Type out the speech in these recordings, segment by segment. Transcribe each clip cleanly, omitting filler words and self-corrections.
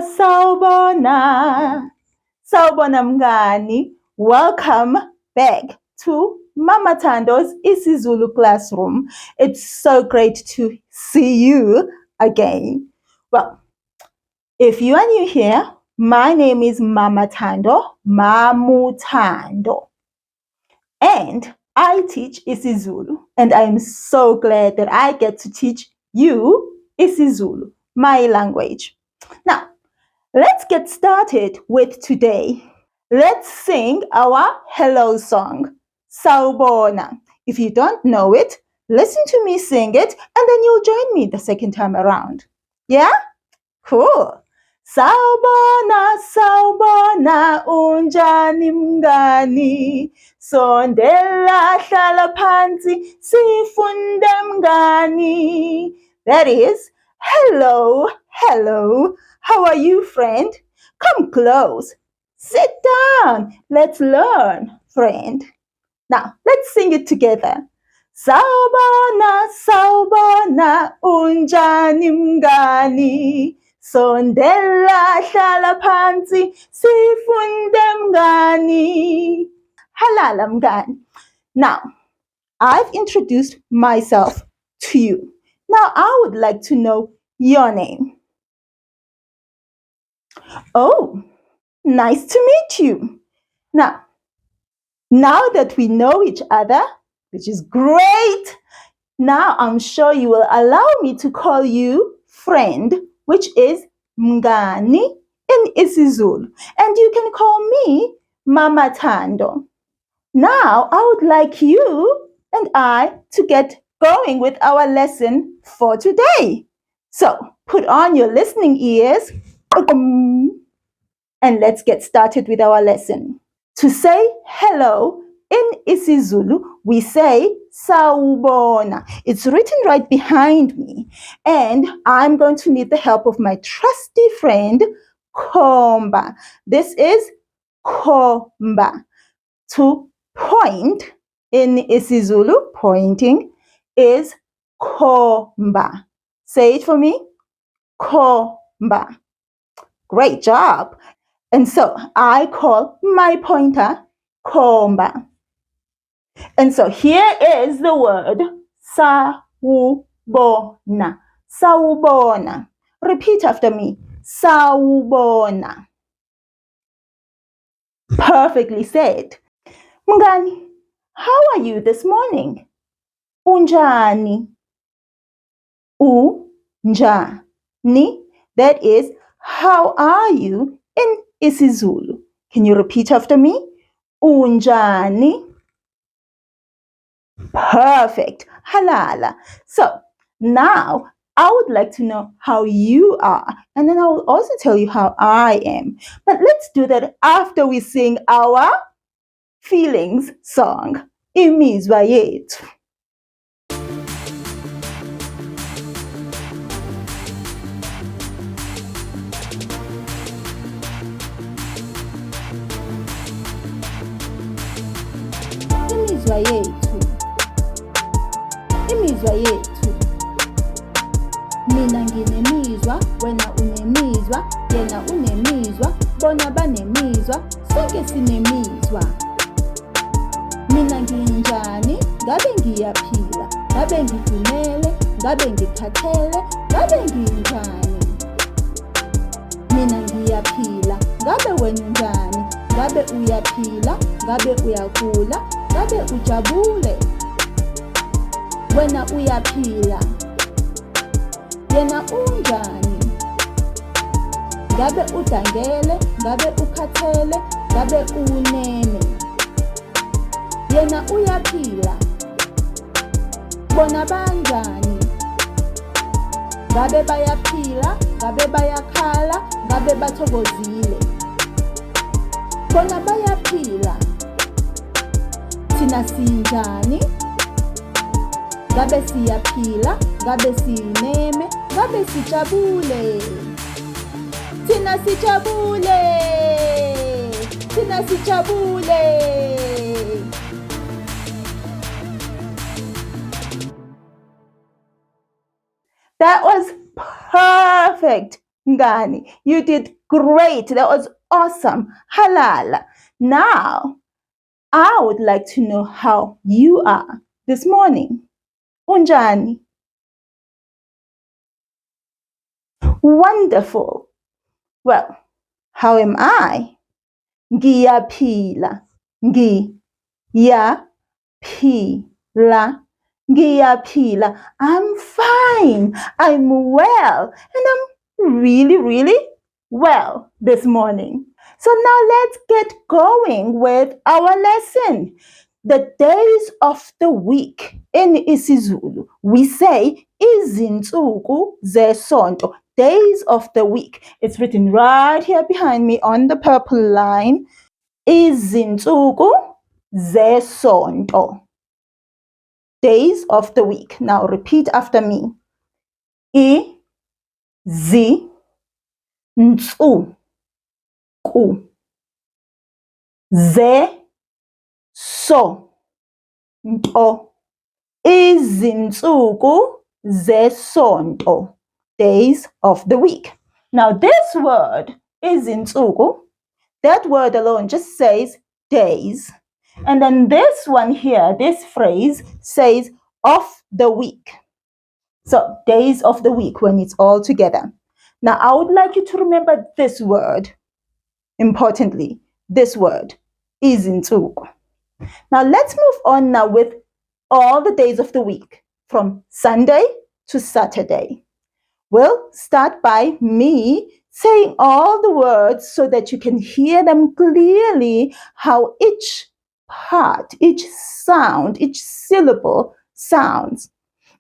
Sawubona. Sawubona mngani. Welcome back to Mama Thando's isiZulu classroom. It's so great to see you again. Well, if you are new here, my name is Mama Thando, Mamu Thando. And I teach isiZulu, and I am so glad that I get to teach you isiZulu, my language. Now, let's get started with today. Let's sing our hello song, Sawubona. If you don't know it, listen to me sing it, and then you'll join me the second time around. Yeah? Cool. Sawubona, sawubona, unjani mngani? Sondela hlala phansi, sifunde mngani. That is, hello, hello. How are you, friend? Come close. Sit down. Let's learn, friend. Now, let's sing it together. Sawubona, sawubona, unjani mngani? Sondela hlala phansi, sifunde mngani. Halala mngani. Now, I've introduced myself to you. Now, I would like to know your name. Oh, nice to meet you. Now that we know each other, which is great, now I'm sure you will allow me to call you friend, which is mngani in isiZulu. And you can call me Mama Thando. Now, I would like you and I to get going with our lesson for today. So, put on your listening ears and let's get started with our lesson. To say hello in isiZulu, we say sawubona. It's written right behind me. And I'm going to need the help of my trusty friend, Komba. This is Komba. To point in isiZulu, pointing, is Komba. Say it for me. Komba. Great job. And so I call my pointer Komba. And so here is the word sawubona. Sawubona. Repeat after me. Sawubona. Perfectly said. Mngani, how are you this morning? Unjani. Unjani. That is, how are you in isiZulu? Can you repeat after me? Unjani. Perfect. Halala. So now I would like to know how you are, and then I will also tell you how I am. But let's do that after we sing our feelings song, Imizwa Yethu. Imizwa yethu, imizwa yethu. Mina nginemizwa, wena unemizwa, yena unemizwa, bona banemizwa, sonke sinemizwa. Mina nginjani, ngabe ngiyaphila, ngabe ngidumele, ngabe ngikhathele, ngabe nginjani. Mina ngiyaphila, ngabe wena unjani, ngabe uyaphila, ngabe uyagula, ngabe ujabule. Wena uyaphila, yena unjani. Ngabe udangele, ngabe ukhathele, ngabe unene. Yena uyaphila, bona banjani. Ngabe bayaphila, ngabe bayakhala, ngabe bathokozile. Bona bayaphila, thina sinjani. Ngabe siyaphila, ngabe sineme, ngabe sijabule. Thina sijabule, thina sijabule. That was perfect, Ngani, you did great. That was awesome. Halala. Now, I would like to know how you are this morning. Unjani? Wonderful. Well, how am I? Ngiyaphila. Ngiyaphila. Ngiyaphila. I'm fine. I'm well. And I'm really, really well this morning. So now let's get going with our lesson. The days of the week in isiZulu, we say izinsuku zesonto. Days of the week. It's written right here behind me on the purple line. Izinsuku zesonto. Days of the week. Now repeat after me. Izinsuku zesonto. Izinsuku zesonto. Days of the week. Now this word, izinsuku, that word alone just says days. And then this one here, this phrase says of the week. So days of the week when it's all together. Now I would like you to remember this word. Importantly, this word, izinsuku. Now let's move on now with all the days of the week from Sunday to Saturday. We'll start by me saying all the words so that you can hear them clearly, how each part, each sound, each syllable sounds.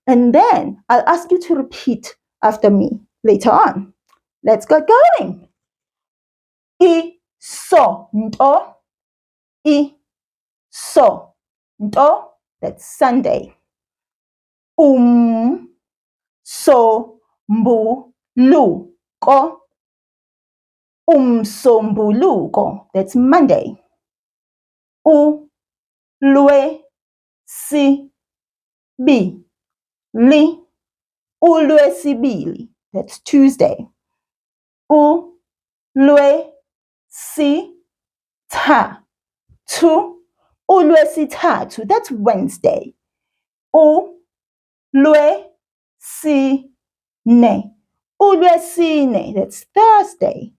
And then I'll ask you to repeat after me later on. Let's get going. Isonto. Isonto. That's Sunday. Umsombuluko. Umsombuluko. That's Monday. Ulwesibili. Ulwesibili. That's Tuesday. Ulwesithathu. Ulwesithathu. That's Wednesday. Ulwesine. Ulwesine. That's Thursday.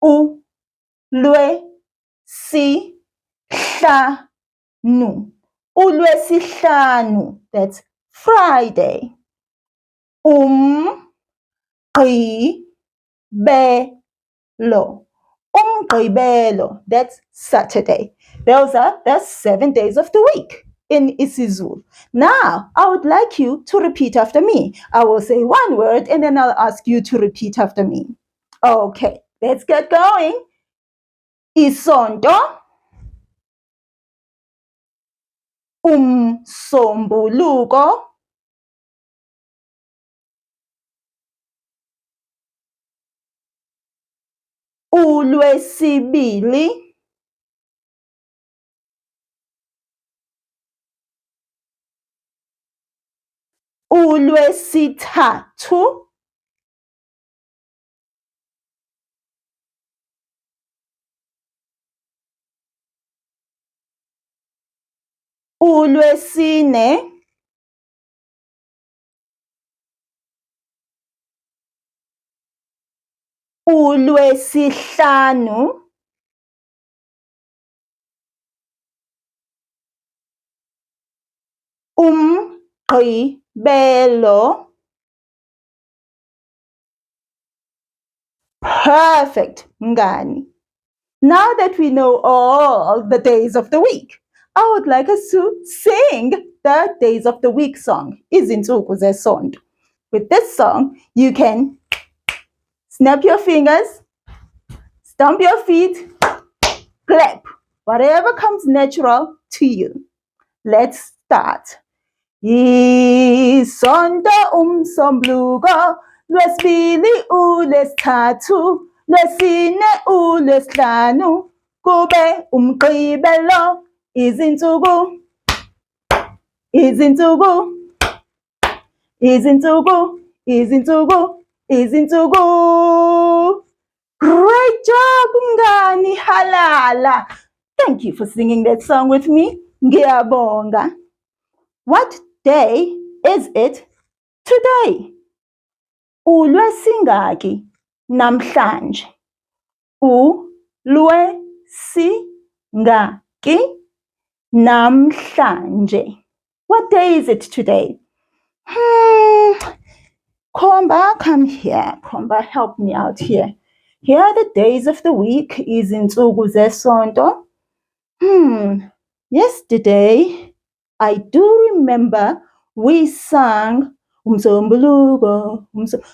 Ulwesihlanu. Ulwesihlanu. That's Friday. Umgqibelo. Umgqibelo. That's Saturday. That's 7 days of the week in isiZulu. Now, I would like you to repeat after me. I will say one word and then I'll ask you to repeat after me. Okay, let's get going. Isonto. Umsombuluko. Ulwesibili. Ulwesithathu. Ulwesine. Ulwesihlanu. Umgqibelo. Perfect, Ngani. Now that we know all the days of the week, I would like us to sing the days of the week song, Izinsuku zesonto. With this song, you can snap your fingers, stomp your feet, clap, whatever comes natural to you. Let's start. Isonto umsombuluko, lwesibili ulwesithathu, lwesine ulwesihlanu, kube umgqibelo, izinsuku, izinsuku, izinsuku, izinsuku, izinsuku. job, mngani halala. Thank you for singing that song with me. Ngiyabonga. What day is it today? ULwesingaki namhlanje? ULwesingaki namhlanje. What day is it today? Komba, come here. Komba, help me out here. Here are the days of the week. Izinsuku zesonto. Yesterday, I do remember we sang umsombuluko.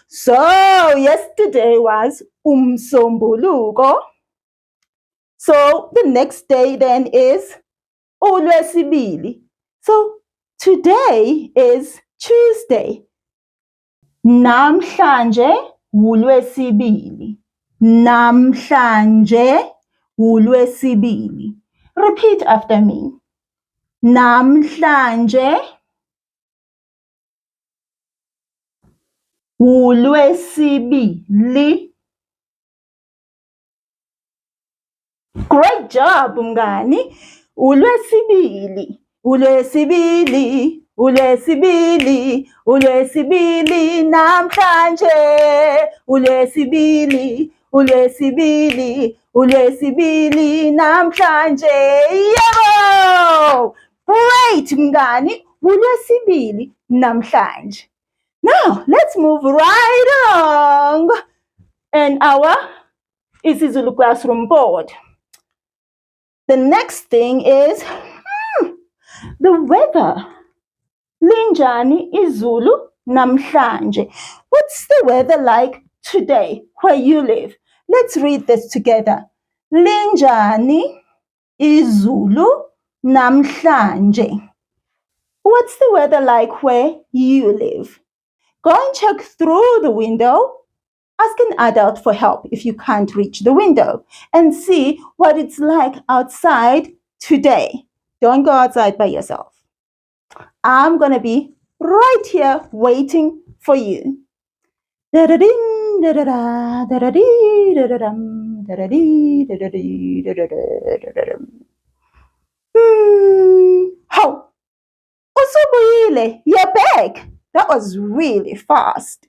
So yesterday was umsombuluko. So the next day then is uLwesibili. So today is Tuesday. Namhlanje uLwesibili. Namhlanje uLwesibili. Repeat after me. Namhlanje uLwesibili. Great job, mngani. uLwesibili. uLwesibili. uLwesibili. uLwesibili namhlanje. uLwesibili. uLwesibili. uLwesibili namhlanje. Yebo! Great, mngani. uLwesibili namhlanje. Now, let's move right along in our isiZulu classroom board. The next thing is the weather. Linjani izulu namhlanje. What's the weather like today where you live? Let's read this together. Linjani izulu namhlanje. What's the weather like where you live? Go and check through the window. Ask an adult for help if you can't reach the window and see what it's like outside today. Don't go outside by yourself. I'm going to be right here waiting for you. How? Usubuyile, you're back. That was really fast.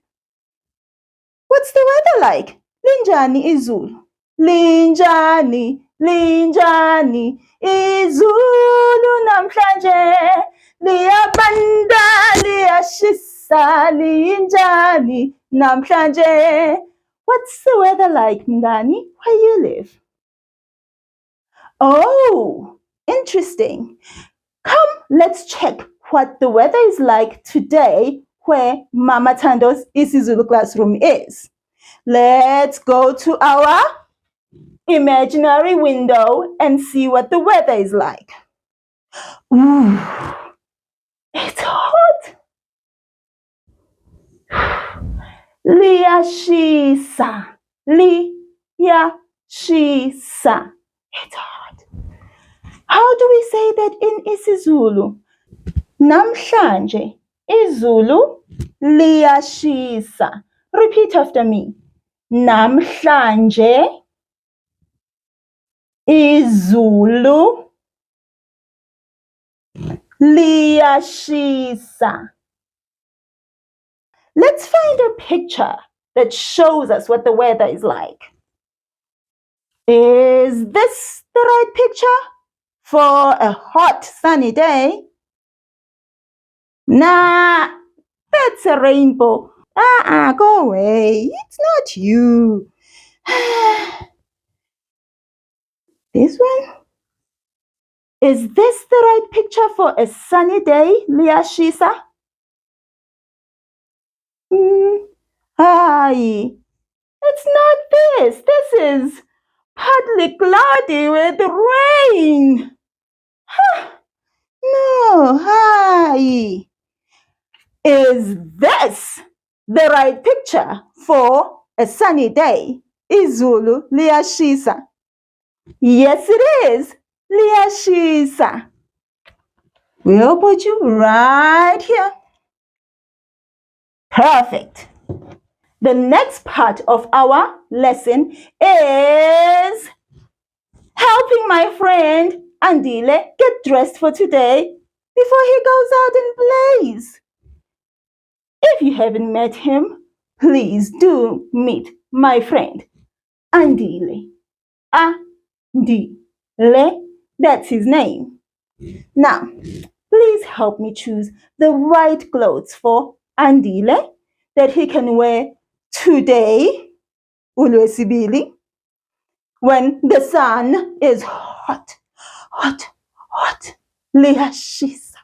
What's the weather like? Linjani izulu. Linjani, linjani izulu namhlanje. Liyabanda, liyashisa, linjani namhlanje. What's the weather like, mngani, where you live? Oh, interesting. Come, let's check what the weather is like today where Mama Thando's isiZulu classroom is. Let's go to our imaginary window and see what the weather is like. Ooh, it's hot. Liyashisa, liyashisa. It's hot. How do we say that in isiZulu? Namhlanje izulu liyashisa. Repeat after me. Namhlanje izulu liyashisa. Let's find a picture that shows us what the weather is like. Is this the right picture for a hot sunny day? Nah, that's a rainbow. Go away. It's not you. This one? Is this the right picture for a sunny day, Liyashisa? Hi. It's not this. This is partly cloudy with rain. No, hi. Is this the right picture for a sunny day? Izulu liyashisa. Yes, it is. Liyashisa. We'll put you right here. Perfect. The next part of our lesson is helping my friend Andile get dressed for today before he goes out and plays. If you haven't met him, please do meet my friend Andile. Andile, that's his name. Now, please help me choose the right clothes for Andile that he can wear today, uLwesibili, when the sun is hot, liyashisa.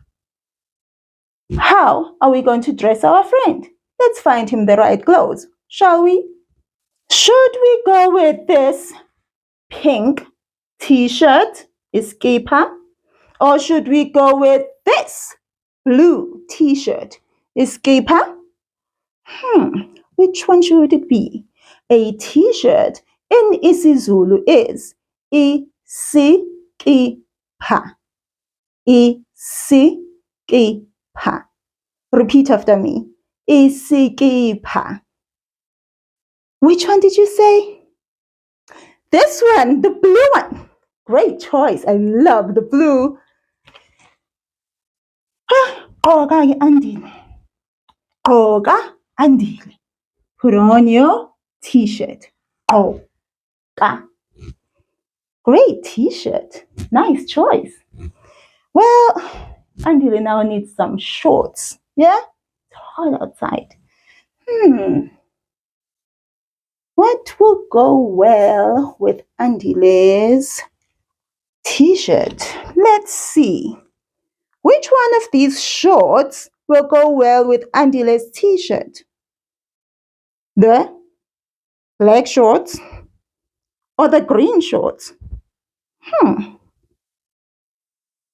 How are we going to dress our friend? Let's find him the right clothes, shall we? Should we go with this pink t-shirt, iskipa, or should we go with this blue t-shirt, iskipa? Which one should it be? A t-shirt in isiZulu is isikipa. Isikipa. Repeat after me. Isikipa. Which one did you say? This one, the blue one. Great choice. I love the blue. Gqoka Andile. Gqoka Andile. Put on your t-shirt. Gqoka. Great t-shirt. Nice choice. Well, Andile now needs some shorts. Yeah? It's hot outside. What will go well with Andile's t-shirt? Let's see. Which one of these shorts will go well with Andile's t-shirt? The black shorts or the green shorts?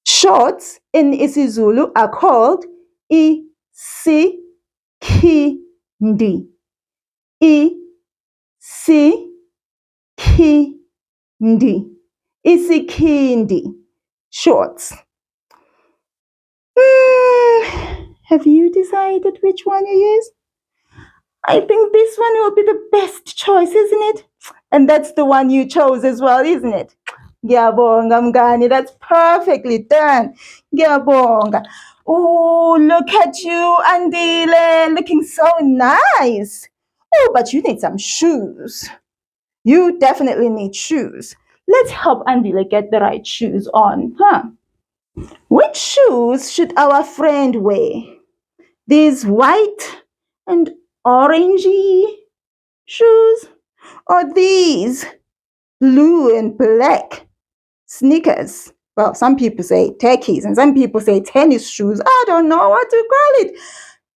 Shorts in isiZulu are called isikhindi. Isikhindi. Isikhindi. Shorts. Have you decided which one you use? I think this one will be the best choice, isn't it? And that's the one you chose as well, isn't it? Ngiyabonga mngani, that's perfectly done. Ngiyabonga. Oh, look at you, Andile, looking so nice. Oh, but you need some shoes. You definitely need shoes. Let's help Andile get the right shoes on, huh? Which shoes should our friend wear? These white and orangey shoes, or these blue and black sneakers? Well, some people say techies and some people say tennis shoes. I don't know what to call it.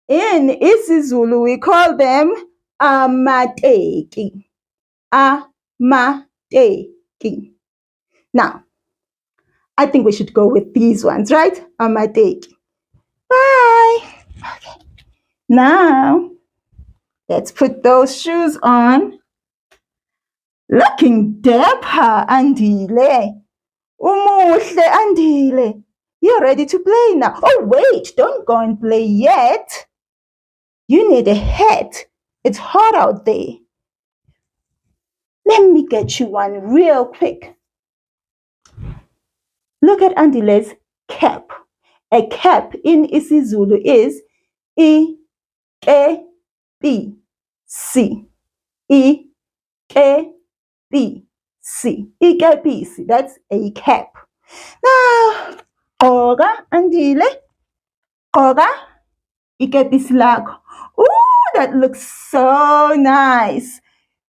In isiZulu, we call them amateki. Amateki. Now, I think we should go with these ones, right? Amateki. Bye. Okay. Now, let's put those shoes on. Looking dapper, Andile. Umuhle, Andile. You're ready to play now. Oh, wait, don't go and play yet. You need a hat. It's hot out there. Let me get you one real quick. Look at Andile's cap. A cap in isiZulu is ikepisi. Ikepisi. Ikepisi. That's a cap. Now, gqoka Andile. Gqoka ikepisi lakho. Ooh, that looks so nice.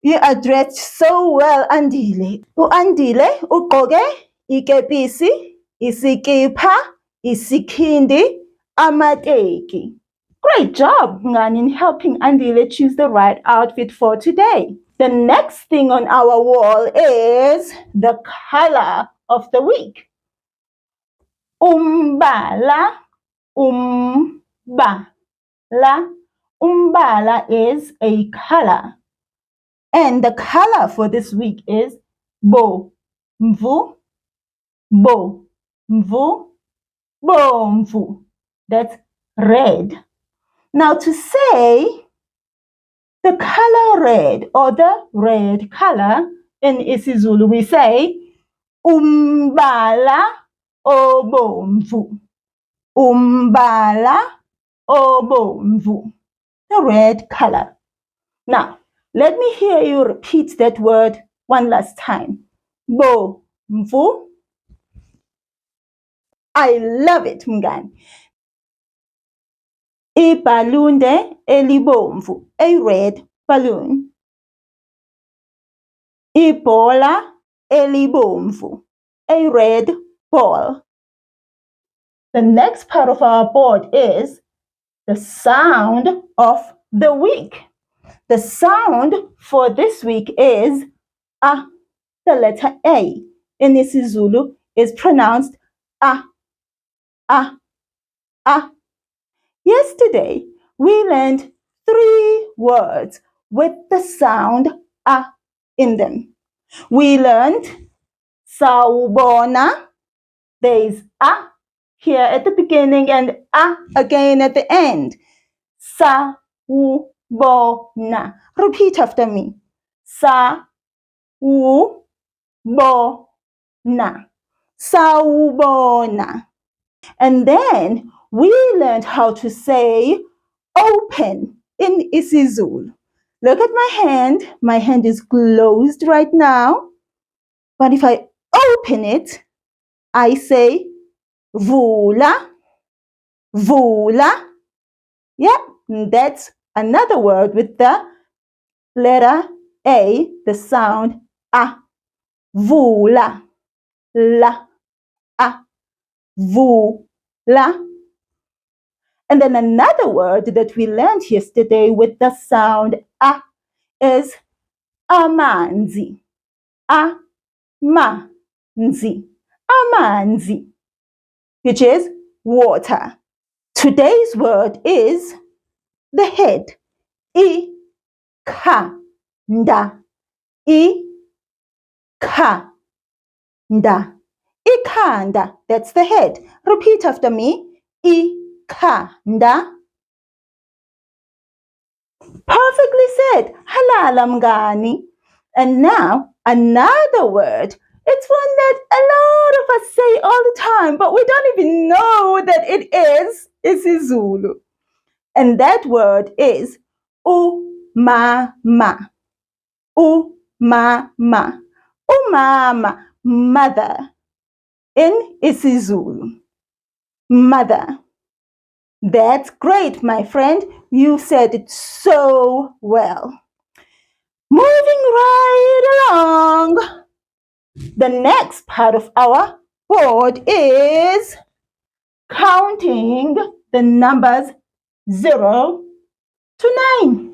You are dressed so well, Andile. Andile ugqoke ikepisi, isikipha, isikhindi, amateki. Great job, Ngani, in helping Andile choose the right outfit for today. The next thing on our wall is the color of the week. Umbala, umbala. Umbala is a color. And the color for this week is bomvu, bomvu, bomvu. That's red. Now to say The color red or the red color in isiZulu we say umbala obomvu. Umbala obomvu. The red color. Now, let me hear you repeat that word one last time. Bomvu. I love it, mngani. Ibhalunde elibomvu, a red balloon. Ibhola elibomvu, a red ball. The next part of our board is the sound of the week. The sound for this week is A. The letter A in isiZulu is pronounced A. A. A. Yesterday, we learned 3 words with the sound A in them. We learned sawubona. There is A here at the beginning and A again at the end. Sawubona. Repeat after me. Sawubona. Sawubona. And then we learned how to say open in isiZulu. Look at my hand. My hand is closed right now. But if I open it, I say vula, vula. Yeah, that's another word with the letter A, the sound A. Vula, la, A, vula. And then another word that we learned yesterday with the sound A is amanzi. Amanzi. Amanzi, which is water. Today's word is the head. Ikhanda. Ikhanda. Ikhanda. That's the head. Repeat after me. Ikhanda. Perfectly said. Halala mngani. And now another word. It's one that a lot of us say all the time, but we don't even know that it is isiZulu. And that word is umama. Umama. Umama, mother. In isiZulu. Mother. That's great, my friend. You said it so well. Moving right along. The next part of our board is counting the numbers 0 to 9.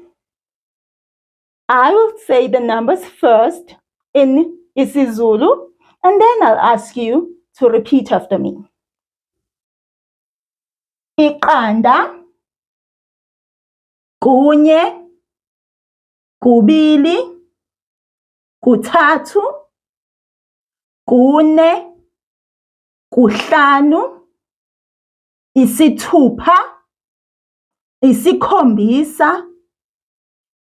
I will say the numbers first in isiZulu, and then I'll ask you to repeat after me. Iqanda, kunye, kubili, kuthathu, kune, kuhlanu, isithupha, isikhombisa,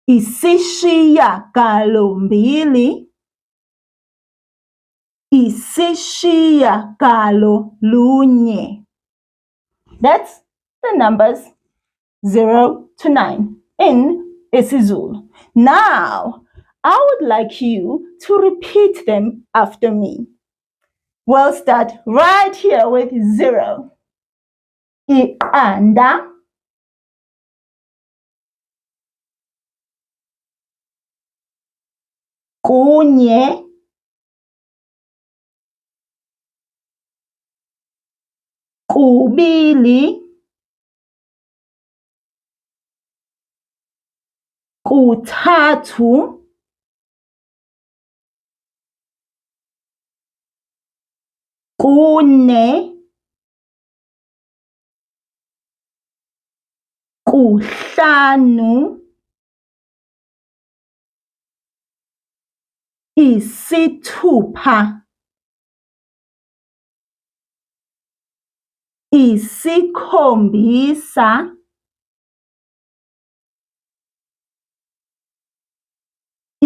isishiyagalombili, isishiyagalolunye. That's the numbers 0 to 9 in isiZulu. Now, I would like you to repeat them after me. We'll start right here with 0. Iqanda, kunye, kubili, kuthathu, kune, kuhlanu, isithupha, isikhombisa,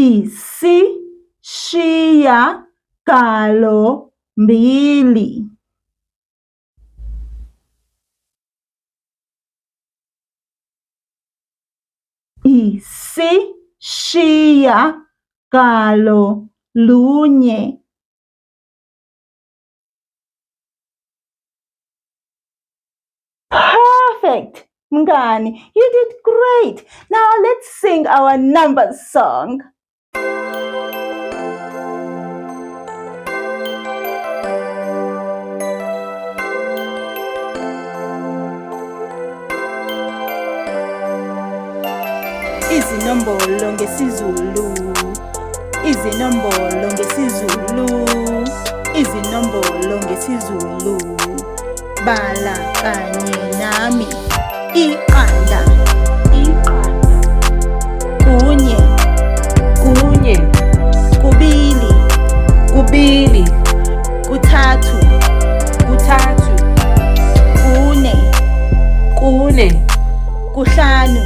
Isishiyagalombili. Isishiyagalolunye. Perfect, Mngani. You did great. Now let's sing our numbers song. Izinombolo ngesiZulu. Izinombolo ngesiZulu. Izinombolo ngesiZulu. Bala kanye nami. Iqanda. Iqanda. Kunye. Kunye. Kubili. Kubili. Kuthathu. Kuthathu. Kune. Kune. Kuhlanu.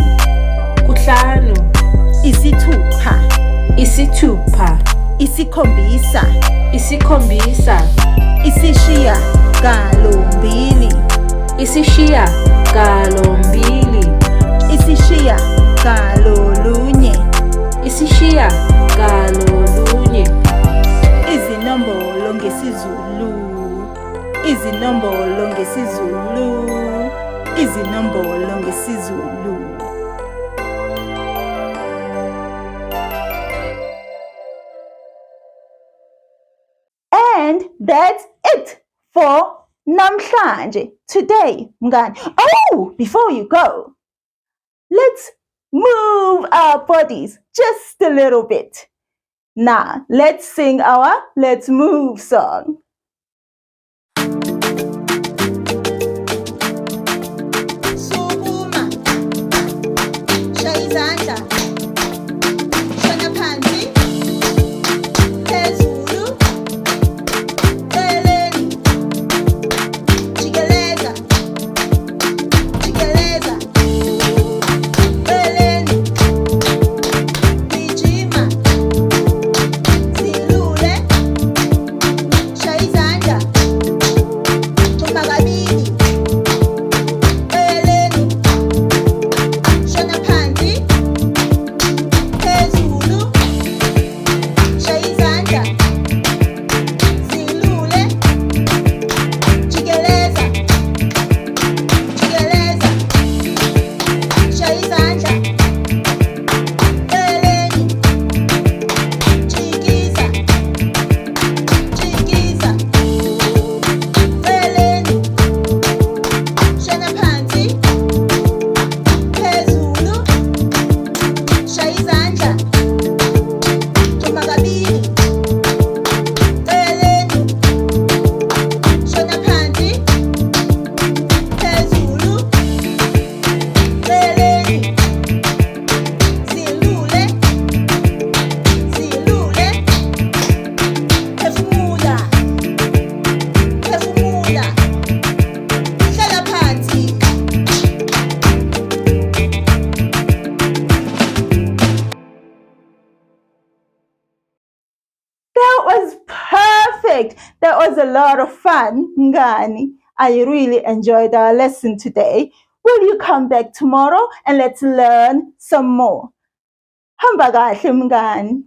Kuhlanu. Isithupha. Isithupha. Isikhombisa. Isikhombisa. Isishiyagalombili. Isishiyagalombili. Isishiyagalolunye. Isishiyagalolunye. Izinombolo ngesiZulu. Izinombolo ngesiZulu. Izinombolo ngesiZulu. And that's it for namhlanje, today, Mngani. Oh, before you go, let's move our bodies just a little bit. Now, let's sing our Let's Move song. Sukuma, shaya izandla, shona phansi, phezulu, eceleni, jikeleza, jikeleza, eceleni, gijima, zilule, shaya izandla, thumba kabili, eceleni, shona phansi, phezulu, shaya izandla, zilule, jikeleza, jikeleza, shaya izandla, eceleni, jikiza, jikiza, eceleni, shona phansi, phezulu, shaya izandla, thumba kabili, eceleni, shona phansi, phezulu, eceleni, zilule, zilule, phefumula, phefumula, hlala phansi. That was perfect. That was a lot of fun, Mngani. I really enjoyed our lesson today. Will you come back tomorrow and let's learn some more? Hamba kahle, Mngani.